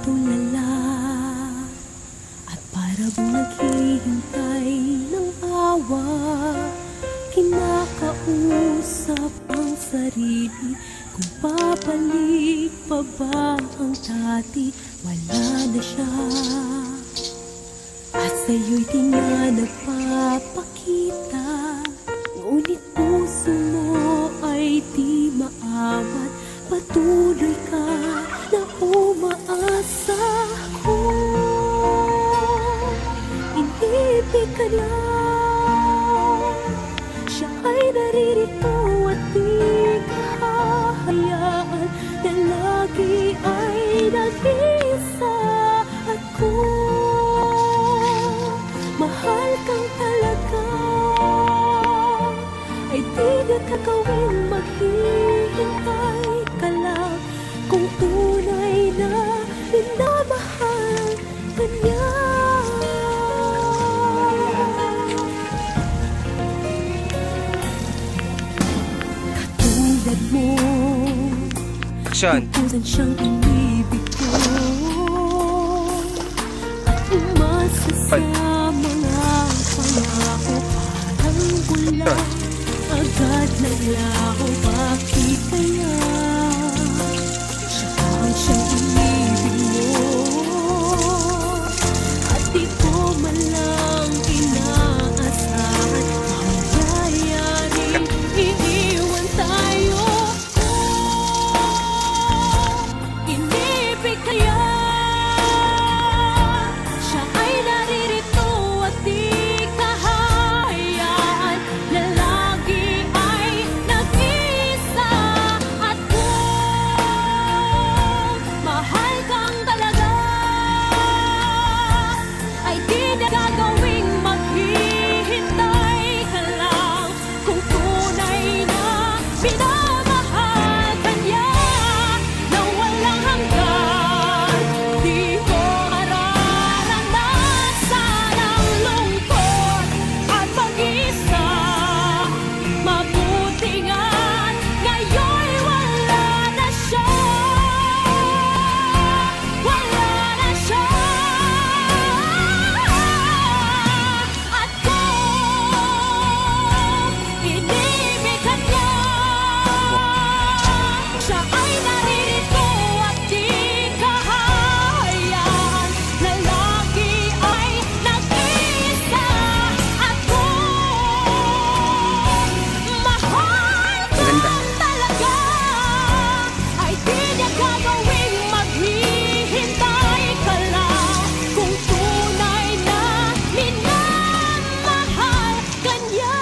tulala at para bang naghihintay ng awa. Kinakausap ang sarili kung papalik pa ba ang dati. Wala na siya at sa'yo'y di na nagpapakita. Ngunit puso mo ay di maawat. Patuloy ka na umaasa. Kung inibig ka na, siya ay naririto at di ka hahayaan na lagi ay nag-isa. At kung mahal kang talaga, ay di na gagawin maghihintay ka lang. Kung tunay na minamahal ka niya. Katulad mo, tutulan siyang inibig ko at umasa sa mga pangako. Parang bulan agad naglaho. Bakit kaya siya ang siyang inibig mo at di ko man lang inaasahan? Mangyayaring iiwan tayo. Inibig kaya siya ay naririto at di ka hahayaan na lagi ay nag-isa. At kung mahal kang talaga, ay di na gagawing maghihintay ka lang. Kung tunay na minamahal ka niya na walang hanggan, di ko mararanasan ang lungkot at pag-isa. Mabuti nga't ngayon'y wala na siya. Wala na siya. At kung inibig ka niya, siya ay naririto at di ka hahayaan na lagi ay nag-isa. At kung mahal kang talaga, ay di niya gagawing maghihintay ka lang. Kung tunay na minamahal ka niya.